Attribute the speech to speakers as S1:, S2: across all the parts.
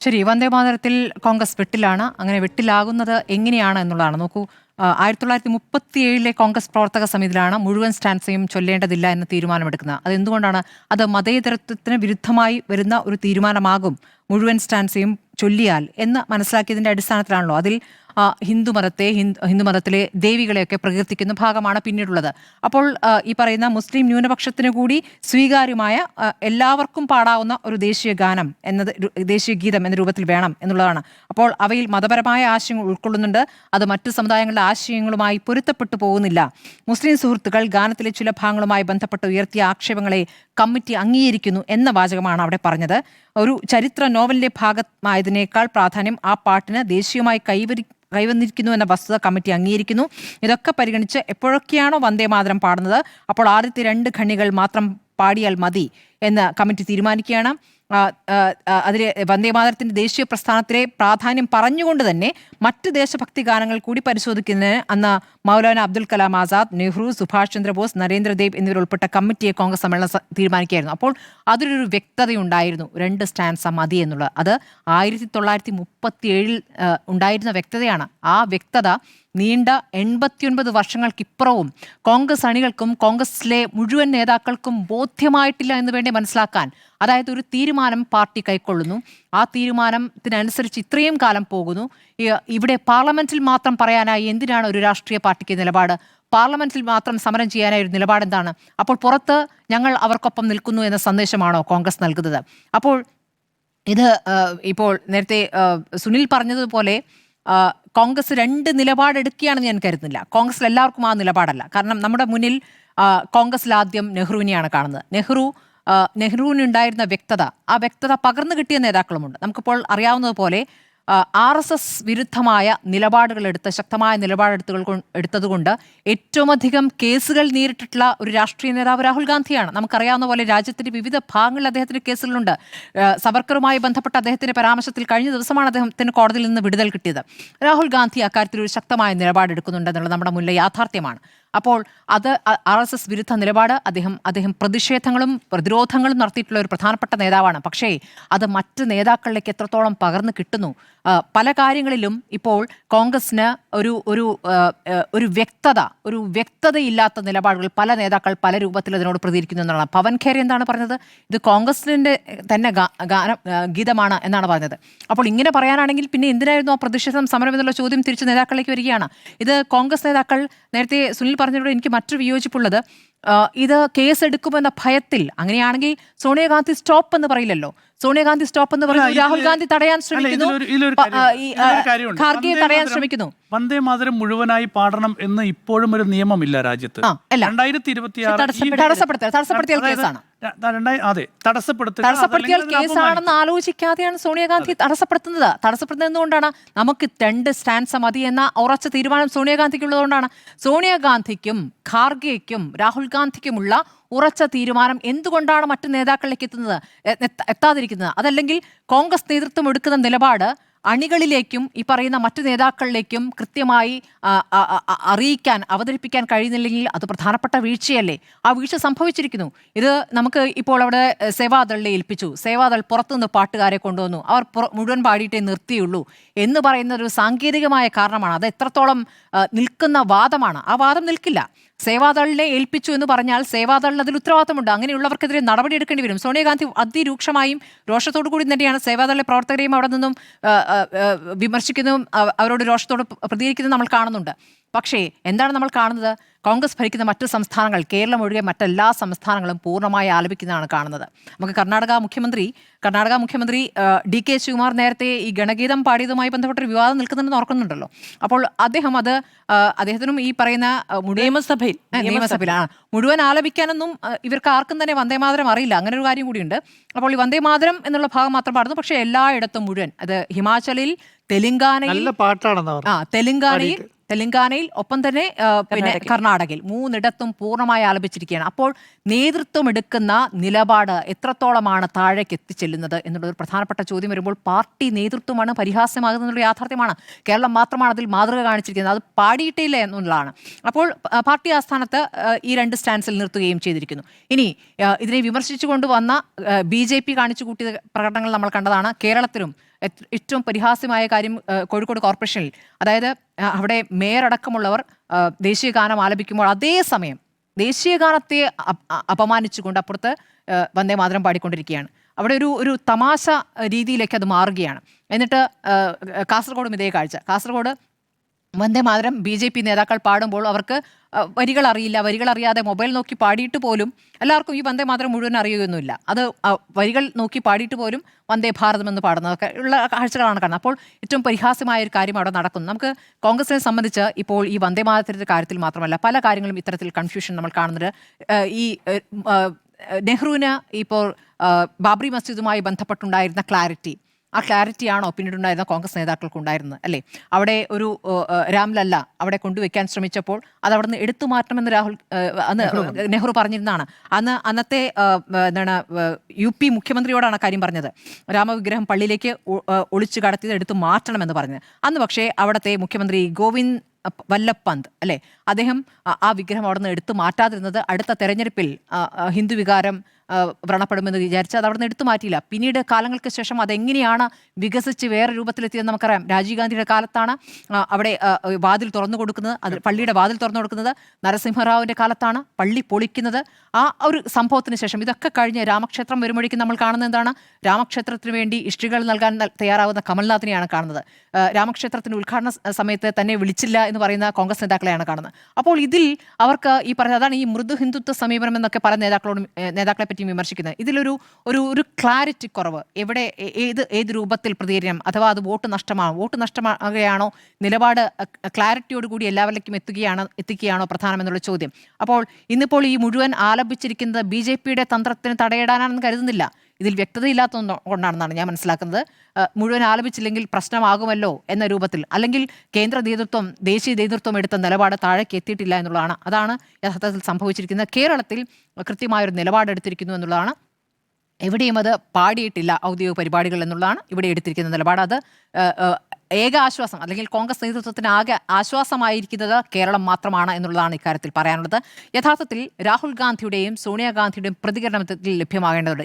S1: ശരി, വന്ദേമാതരത്തിൽ കോൺഗ്രസ് വെട്ടിലാണ്. അങ്ങനെ വെട്ടിലാകുന്നത് എങ്ങനെയാണ് എന്നുള്ളതാണ്. നോക്കൂ, 1937 കോൺഗ്രസ് പ്രവർത്തക സമിതിയിലാണ് മുഴുവൻ സ്റ്റാൻസയും ചൊല്ലേണ്ടതില്ല എന്ന തീരുമാനമെടുക്കുന്നത്. അതെന്തുകൊണ്ടാണ്? അത് മതേതരത്വത്തിന് വിരുദ്ധമായി വരുന്ന ഒരു തീരുമാനമാകും മുഴുവൻ സ്റ്റാൻസയും ചൊല്ലിയാൽ എന്ന് മനസ്സിലാക്കിയതിന്റെ അടിസ്ഥാനത്തിലാണല്ലോ അതിൽ ഹിന്ദുമതത്തിലെ ദേവികളെയൊക്കെ പ്രകീർത്തിക്കുന്ന ഭാഗമാണ് പിന്നീടുള്ളത്. അപ്പോൾ ഈ പറയുന്ന മുസ്ലിം ന്യൂനപക്ഷത്തിന് കൂടി സ്വീകാര്യമായ എല്ലാവർക്കും പാടാവുന്ന ഒരു ദേശീയ ഗാനം എന്നത്, ദേശീയ ഗീതം എന്ന രൂപത്തിൽ വേണം എന്നുള്ളതാണ്. അപ്പോൾ അവയിൽ മതപരമായ ആശയങ്ങൾ ഉൾക്കൊള്ളുന്നുണ്ട്. അത് മറ്റു സമുദായങ്ങളുടെ ആശയങ്ങളുമായി പൊരുത്തപ്പെട്ടു പോകുന്നില്ല. മുസ്ലിം സുഹൃത്തുക്കൾ ഗാനത്തിലെ ചില ഭാഗങ്ങളുമായി ബന്ധപ്പെട്ട് ഉയർത്തിയ ആക്ഷേപങ്ങളെ കമ്മിറ്റി അംഗീകരിക്കുന്നു എന്ന വാചകമാണ് അവിടെ പറഞ്ഞത്. ഒരു ചരിത്ര നോവലിന്റെ ഭാഗമായതിനേക്കാൾ പ്രാധാന്യം ആ പാട്ടിന് ദേശീയമായി കൈവന്നിരിക്കുന്നു എന്ന വസ്തുത കമ്മിറ്റി അംഗീകരിക്കുന്നു. ഇതൊക്കെ പരിഗണിച്ച് എപ്പോഴൊക്കെയാണോ വന്ദേമാതരം പാടുന്നത് അപ്പോൾ ആദ്യത്തെ 2 ഖണ്ണികൾ മാത്രം പാടിയാൽ മതി എന്ന് കമ്മിറ്റി തീരുമാനിക്കുകയാണ്. അതിലെ വന്ദേമാതരത്തിന്റെ ദേശീയ പ്രസ്ഥാനത്തിലെ പ്രാധാന്യം പറഞ്ഞുകൊണ്ട് തന്നെ മറ്റ് ദേശഭക്തി ഗാനങ്ങൾ കൂടി പരിശോധിക്കുന്നതിന് അന്ന് മൗലാന അബ്ദുൽ കലാം ആസാദ്, നെഹ്റു, സുഭാഷ് ചന്ദ്രബോസ്, നരേന്ദ്രദേവ് എന്നിവരുൾപ്പെട്ട കമ്മിറ്റിയെ കോൺഗ്രസ് സമ്മേളനം തീരുമാനിക്കുകയായിരുന്നു. അപ്പോൾ അതിലൊരു വ്യക്തതയുണ്ടായിരുന്നു, 2 സ്റ്റാൻസ മതി എന്നുള്ളത്. അത് 1937 ഉണ്ടായിരുന്ന വ്യക്തതയാണ്. ആ വ്യക്തത നീണ്ട 89 വർഷങ്ങൾക്കിപ്പുറവും കോൺഗ്രസ് അണികൾക്കും കോൺഗ്രസിലെ മുഴുവൻ നേതാക്കൾക്കും ബോധ്യമായിട്ടില്ല എന്ന് വേണ്ടി മനസ്സിലാക്കാൻ. അതായത് ഒരു തീരുമാനം പാർട്ടി കൈക്കൊള്ളുന്നു, ആ തീരുമാനത്തിനനുസരിച്ച് ഇത്രയും കാലം പോകുന്നു. ഇവിടെ പാർലമെന്റിൽ മാത്രം പറയാനായി എന്തിനാണ് ഒരു രാഷ്ട്രീയ പാർട്ടിക്ക് നിലപാട്? പാർലമെന്റിൽ മാത്രം സമരം ചെയ്യാനായി ഒരു നിലപാട് എന്താണ്? അപ്പോൾ പുറത്ത് ഞങ്ങൾ അവർക്കൊപ്പം നിൽക്കുന്നു എന്ന സന്ദേശമാണോ കോൺഗ്രസ് നൽകുന്നത്? അപ്പോൾ ഇത് ഇപ്പോൾ നേരത്തെ സുനിൽ പറഞ്ഞതുപോലെ കോൺഗ്രസ് 2 നിലപാടെടുക്കുകയാണെന്ന് ഞാൻ കരുതുന്നില്ല. കോൺഗ്രസിൽ എല്ലാവർക്കും ആ നിലപാടല്ല. കാരണം നമ്മുടെ മുന്നിൽ കോൺഗ്രസിൽ ആദ്യം നെഹ്റുവിനെയാണ് കാണുന്നത്. നെഹ്റുവിനുണ്ടായിരുന്ന വ്യക്തത, ആ വ്യക്തത പകർന്നു കിട്ടിയ നേതാക്കളുമുണ്ട്. നമുക്കിപ്പോൾ അറിയാവുന്നതുപോലെ RSS വിരുദ്ധമായ ശക്തമായ നിലപാടെടുത്തതുകൊണ്ട് ഏറ്റവും അധികം കേസുകൾ നേരിട്ടിട്ടുള്ള ഒരു രാഷ്ട്രീയ നേതാവ് രാഹുൽ ഗാന്ധിയാണ്. നമുക്കറിയാവുന്ന പോലെ രാജ്യത്തിന്റെ വിവിധ ഭാഗങ്ങളിൽ അദ്ദേഹത്തിന് കേസുകളുണ്ട്. സവർക്കറുമായി ബന്ധപ്പെട്ട അദ്ദേഹത്തിന്റെ പരാമർശത്തിൽ കഴിഞ്ഞ ദിവസമാണ് അദ്ദേഹത്തിന് കോടതിയിൽ നിന്ന് വിടുതൽ കിട്ടിയത്. രാഹുൽ ഗാന്ധി അക്കാര്യത്തിൽ ഒരു ശക്തമായ നിലപാടെടുക്കുന്നുണ്ടെന്നുള്ളത് നമ്മുടെ മുന്നിലെ യാഥാർത്ഥ്യമാണ്. അപ്പോൾ അത് RSS വിരുദ്ധ നിലപാട് അദ്ദേഹം പ്രതിഷേധങ്ങളും പ്രതിരോധങ്ങളും നടത്തിയിട്ടുള്ള ഒരു പ്രധാനപ്പെട്ട നേതാവാണ്. പക്ഷേ അത് മറ്റ് നേതാക്കളിലേക്ക് എത്രത്തോളം പകർന്നു കിട്ടുന്നു? പല കാര്യങ്ങളിലും ഇപ്പോൾ കോൺഗ്രസിന് ഒരു വ്യക്തതയില്ലാത്ത നിലപാടുകൾ പല നേതാക്കൾ പല രൂപത്തിൽ അതിനോട് പ്രതികരിക്കുന്നു എന്നുള്ളതാണ്. പവൻ ഖേര എന്താണ് പറഞ്ഞത്? ഇത് കോൺഗ്രസിന്റെ തന്നെ ഗീതമാണ് എന്നാണ് പറഞ്ഞത്. അപ്പോൾ ഇങ്ങനെ പറയാനാണെങ്കിൽ പിന്നെ എന്തിനായിരുന്നു ആ പ്രതിഷേധം, സമരം എന്നുള്ള ചോദ്യം തിരിച്ച് നേതാക്കളിലേക്ക് വരികയാണ്. ഇത് കോൺഗ്രസ് നേതാക്കൾ, നേരത്തെ സുനിൽ പറഞ്ഞതിനോട് എനിക്ക് മറ്റൊരു വിയോജിപ്പുള്ളത്, ഇത് കേസെടുക്കുമെന്ന ഭയത്തിൽ, അങ്ങനെയാണെങ്കിൽ സോണിയാഗാന്ധി സ്റ്റോപ്പ് എന്ന് പറയില്ലല്ലോ. സോണിയാഗാന്ധി സ്റ്റോപ്പ് എന്ന് പറയുന്നത് രാഹുൽ ഗാന്ധി തടയാൻ ശ്രമിക്കുന്നു, ഖാർഗെ തടയാൻ ശ്രമിക്കുന്നു.
S2: വന്ദേമാതരം മുഴുവനായി പാടണം എന്ന് ഇപ്പോഴും ഒരു നിയമമില്ല രാജ്യത്ത്.
S1: 2026 കേസാണ്.
S2: അതെ,
S1: തടസ്സപ്പെടുത്തിയ കേസാണെന്ന് ആലോചിക്കാതെയാണ് സോണിയാഗാന്ധി തടസ്സപ്പെടുത്തുന്നത് എന്തുകൊണ്ടാണ്? നമുക്ക് 2 സ്റ്റാൻസ മതി എന്ന ഉറച്ച തീരുമാനം സോണിയാഗാന്ധിക്കുള്ളതുകൊണ്ടാണ്. സോണിയാഗാന്ധിക്കും ഖാർഗെയ്ക്കും രാഹുൽ ഗാന്ധിക്കുമുള്ള ഉറച്ച തീരുമാനം എന്തുകൊണ്ടാണ് മറ്റു നേതാക്കളിലേക്ക് എത്താതിരിക്കുന്നത്? അതല്ലെങ്കിൽ കോൺഗ്രസ് നേതൃത്വം എടുക്കുന്ന നിലപാട് അണികളിലേക്കും ഈ പറയുന്ന മറ്റു നേതാക്കളിലേക്കും കൃത്യമായി അവതരിപ്പിക്കാൻ കഴിയുന്നില്ലെങ്കിൽ അത് പ്രധാനപ്പെട്ട വീഴ്ചയല്ലേ? ആ വീഴ്ച സംഭവിച്ചിരിക്കുന്നു. ഇത് നമുക്ക് ഇപ്പോൾ അവിടെ സേവാദളിനെ ഏൽപ്പിച്ചു, സേവാദൾ പുറത്തുനിന്ന് പാട്ടുകാരെ കൊണ്ടുവന്നു, അവർ മുഴുവൻ പാടിയിട്ടേ നിർത്തിയുള്ളൂ എന്ന് പറയുന്ന ഒരു സാങ്കേതികമായ കാരണമാണ്. അത് എത്രത്തോളം നിൽക്കുന്ന വാദമാണ്? ആ വാദം നിൽക്കില്ല. സേവാദളിനെ ഏൽപ്പിച്ചു എന്ന് പറഞ്ഞാൽ സേവാദളിന് അതിൽ ഉത്തരവാദിത്തമുണ്ട്. അങ്ങനെയുള്ളവർക്കെതിരെ നടപടിയെടുക്കേണ്ടി വരും. സോണിയാഗാന്ധി അതിരൂക്ഷമായും രോഷത്തോടു കൂടി തന്നെയാണ് സേവാദളിലെ പ്രവർത്തകരെയും അവിടെ നിന്നും വിമർശിക്കുന്നതും അവരോട് രോഷത്തോട് പ്രതികരിക്കുന്നതും നമ്മൾ കാണുന്നുണ്ട്. പക്ഷേ എന്താണ് നമ്മൾ കാണുന്നത്? കോൺഗ്രസ് ഭരിക്കുന്ന മറ്റു സംസ്ഥാനങ്ങൾ, കേരളം ഒഴികെ മറ്റെല്ലാ സംസ്ഥാനങ്ങളും പൂർണ്ണമായി ആലപിക്കുന്നതാണ് കാണുന്നത്. നമുക്ക് കർണാടക മുഖ്യമന്ത്രി DK ശിവകുമാർ നേരത്തെ ഈ ഗണഗീതം പാടിയതുമായി ബന്ധപ്പെട്ടൊരു വിവാദം നിൽക്കുന്നുണ്ടെന്ന് ഓർക്കുന്നുണ്ടല്ലോ. അപ്പോൾ അദ്ദേഹത്തിനും ഈ പറയുന്ന നിയമസഭയിലാണ് മുഴുവൻ ആലപിക്കാനൊന്നും ഇവർക്ക് ആർക്കും തന്നെ വന്ദേമാതരം അറിയില്ല. അങ്ങനെ ഒരു കാര്യം കൂടിയുണ്ട്. അപ്പോൾ ഈ വന്ദേമാതരം എന്നുള്ള ഭാഗം മാത്രം പാടുന്നു. പക്ഷേ എല്ലായിടത്തും മുഴുവൻ, അത് ഹിമാചലിൽ, തെലങ്കാനയിൽ ഒപ്പം തന്നെ പിന്നെ കർണാടകയിൽ 3ഇടത്തും പൂർണ്ണമായി ആലപിച്ചിരിക്കുകയാണ്. അപ്പോൾ നേതൃത്വം എടുക്കുന്ന നിലപാട് എത്രത്തോളമാണ് താഴേക്ക് എത്തിച്ചെല്ലുന്നത് എന്നുള്ളൊരു പ്രധാനപ്പെട്ട ചോദ്യം വരുമ്പോൾ പാർട്ടി നേതൃത്വമാണ് പരിഹാസ്യമാകുന്നതിനുള്ള യാഥാർത്ഥ്യമാണ്. കേരളം മാത്രമാണ് അതിൽ മാതൃക കാണിച്ചിരിക്കുന്നത്. അത് പാടിയിട്ടില്ല എന്നുള്ളതാണ്. അപ്പോൾ പാർട്ടി ആസ്ഥാനത്ത് ഈ 2 സ്റ്റാൻസിൽ നിർത്തുകയും ചെയ്തിരിക്കുന്നു. ഇനി ഇതിനെ വിമർശിച്ചുകൊണ്ട് വന്ന BJP കാണിച്ചു കൂട്ടിയ പ്രകടനങ്ങൾ നമ്മൾ കണ്ടതാണ്. കേരളത്തിലും ഏറ്റവും പരിഹാസ്യമായ കാര്യം കോഴിക്കോട് കോർപ്പറേഷനിൽ, അതായത് അവിടെ മേയർ അടക്കമുള്ളവർ ദേശീയ ഗാനം ആലപിക്കുമ്പോൾ അതേസമയം ദേശീയ ഗാനത്തെ അപമാനിച്ചുകൊണ്ട് അപ്പുറത്ത് വന്ദേ മാതരം പാടിക്കൊണ്ടിരിക്കുകയാണ്. അവിടെ ഒരു തമാശ രീതിയിലേക്ക് അത് മാറുകയാണ്. എന്നിട്ട് കാസർഗോഡും ഇതേ കാഴ്ച. കാസർഗോഡ് വന്ദേ മാതരം BJP നേതാക്കൾ പാടുമ്പോൾ അവർക്ക് വരികൾ അറിയില്ല. വരികൾ അറിയാതെ മൊബൈൽ നോക്കി പാടിയിട്ട് പോലും, എല്ലാവർക്കും ഈ വന്ദേ മാതരം മുഴുവൻ അറിയുകയൊന്നുമില്ല, അത് വരികൾ നോക്കി പാടിയിട്ട് പോലും വന്ദേ ഭാരതം എന്ന് പാടുന്നതൊക്കെ ഉള്ള കാഴ്ചകളാണ് കാണുന്നത്. അപ്പോൾ ഏറ്റവും പരിഹാസ്യമായ ഒരു കാര്യം അവിടെ നടക്കുന്നു. നമുക്ക് കോൺഗ്രസിനെ സംബന്ധിച്ച് ഇപ്പോൾ ഈ വന്ദേ മാതരത്തിൻ്റെ കാര്യത്തിൽ മാത്രമല്ല പല കാര്യങ്ങളും ഇത്തരത്തിൽ കൺഫ്യൂഷൻ നമ്മൾ കാണുന്നത്. ഈ നെഹ്റുവിന് ഇപ്പോൾ ബാബറി മസ്ജിദുമായി ബന്ധപ്പെട്ടുണ്ടായിരുന്ന ക്ലാരിറ്റി, ആ ക്ലാരിറ്റിയാണോ പിന്നീടുണ്ടായിരുന്ന കോൺഗ്രസ് നേതാക്കൾക്ക് ഉണ്ടായിരുന്നത്, അല്ലേ? അവിടെ ഒരു രാംലല്ല അവിടെ കൊണ്ടുവയ്ക്കാൻ ശ്രമിച്ചപ്പോൾ അത് അവിടെ നിന്ന് എടുത്തു മാറ്റണമെന്ന് അന്ന് നെഹ്റു പറഞ്ഞിരുന്നതാണ്. അന്നത്തെ എന്താണ് UP മുഖ്യമന്ത്രിയോടാണ് കാര്യം പറഞ്ഞത്. രാമവിഗ്രഹം പള്ളിയിലേക്ക് ഒളിച്ചു കടത്തിയത് എടുത്തു മാറ്റണമെന്ന് പറഞ്ഞത്. അന്ന് പക്ഷേ അവിടുത്തെ മുഖ്യമന്ത്രി ഗോവിന്ദ് വല്ലഭ് പന്ത്, അല്ലേ, അദ്ദേഹം ആ വിഗ്രഹം അവിടെ നിന്ന് എടുത്തു മാറ്റാതിരുന്നത് അടുത്ത തെരഞ്ഞെടുപ്പിൽ ഹിന്ദു വികാരം വ്രണപ്പെടുമെന്ന് വിചാരിച്ച് അത് അവിടെ നിന്ന് എടുത്തു മാറ്റിയില്ല. പിന്നീട് കാലങ്ങൾക്ക് ശേഷം അതെങ്ങനെയാണ് വികസിച്ച് വേറെ രൂപത്തിലെത്തിയെന്ന് നമുക്കറിയാം. രാജീവ് ഗാന്ധിയുടെ കാലത്താണ് അവിടെ വാതിൽ തുറന്നു കൊടുക്കുന്നത്, അത് പള്ളിയുടെ വാതിൽ തുറന്നു കൊടുക്കുന്നത്. നരസിംഹറാവുവിൻ്റെ കാലത്താണ് പള്ളി പൊളിക്കുന്നത്. ആ ഒരു സംഭവത്തിന് ശേഷം ഇതൊക്കെ കഴിഞ്ഞ് രാമക്ഷേത്രം വരുമ്പോഴേക്കും നമ്മൾ കാണുന്നത് എന്താണ്? രാമക്ഷേത്രത്തിന് വേണ്ടി ഇഷ്ടികൾ നൽകാൻ തയ്യാറാവുന്ന കമൽനാഥിനെയാണ് കാണുന്നത്. രാമക്ഷേത്രത്തിന് ഉദ്ഘാടന സമയത്ത് തന്നെ വിളിച്ചില്ല എന്ന് പറയുന്ന കോൺഗ്രസ് നേതാക്കളെയാണ് കാണുന്നത്. അപ്പോൾ ഇതിൽ അവർക്ക് ഈ പറഞ്ഞ അതാണ് ഈ മൃദു ഹിന്ദുത്വ സമീപനം എന്നൊക്കെ പല നേതാക്കളെ പറ്റി വിമർശിക്കുന്നത്. ഇതിലൊരു ഒരു ക്ലാരിറ്റി കുറവ്. എവിടെ ഏത് രൂപത്തിൽ പ്രതികരിക്കണം, അഥവാ അത് വോട്ട് നഷ്ടമാകുകയാണോ, നിലപാട് ക്ലാരിറ്റിയോടുകൂടി എല്ലാവരിലേക്കും എത്തിക്കുകയാണോ പ്രധാനമെന്നുള്ള ചോദ്യം. അപ്പോൾ ഇന്നിപ്പോൾ ഈ മുഴുവൻ ആലപിച്ചിരിക്കുന്നത് BJPയുടെ തന്ത്രത്തിന് തടയിടാനാണെന്ന് കരുതുന്നില്ല. ഇതിൽ വ്യക്തതയില്ലാത്തത് കൊണ്ടാണെന്നാണ് ഞാൻ മനസ്സിലാക്കുന്നത്. മുഴുവൻ ആലപിച്ചില്ലെങ്കിൽ പ്രശ്നമാകുമല്ലോ എന്ന രൂപത്തിൽ, അല്ലെങ്കിൽ കേന്ദ്ര നേതൃത്വം ദേശീയ നേതൃത്വം എടുത്ത നിലപാട് താഴേക്ക് എത്തിയിട്ടില്ല എന്നുള്ളതാണ്. അതാണ് യഥാർത്ഥത്തിൽ സംഭവിച്ചിരിക്കുന്നത്. കേരളത്തിൽ കൃത്യമായൊരു നിലപാടെടുത്തിരിക്കുന്നു എന്നുള്ളതാണ്. എവിടെയും അത് പാടിയിട്ടില്ല ഔദ്യോഗിക പരിപാടികൾ എന്നുള്ളതാണ് ഇവിടെ എടുത്തിരിക്കുന്ന നിലപാട്. അത് ഏക ആശ്വാസം, അല്ലെങ്കിൽ കോൺഗ്രസ് നേതൃത്വത്തിന് ആകെ ആശ്വാസമായിരിക്കുന്നത് കേരളം മാത്രമാണ് എന്നുള്ളതാണ് ഇക്കാര്യത്തിൽ പറയാനുള്ളത്. യഥാർത്ഥത്തിൽ രാഹുൽ ഗാന്ധിയുടെയും സോണിയാഗാന്ധിയുടെയും പ്രതികരണത്തിൽ ലഭ്യമാകേണ്ടതുണ്ട്.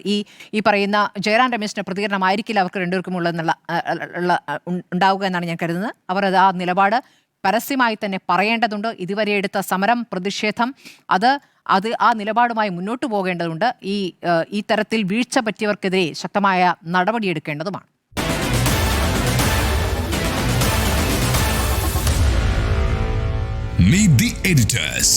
S1: ഈ പറയുന്ന ജയറാം രമേശിന്റെ പ്രതികരണമായിരിക്കില്ല അവർക്ക് രണ്ടുപേർക്കും ഉണ്ടാവുക എന്നാണ് ഞാൻ കരുതുന്നത്. അവർ ആ നിലപാട് പരസ്യമായി തന്നെ പറയേണ്ടതുണ്ട്. ഇതുവരെ എടുത്ത സമരം, പ്രതിഷേധം, അത് ആ നിലപാടുമായി മുന്നോട്ട് പോകേണ്ടതുണ്ട്. ഈ തരത്തിൽ വീഴ്ച പറ്റിയവർക്കെതിരെ ശക്തമായ നടപടിയെടുക്കേണ്ടതുമാണ്.
S3: Meet the editors.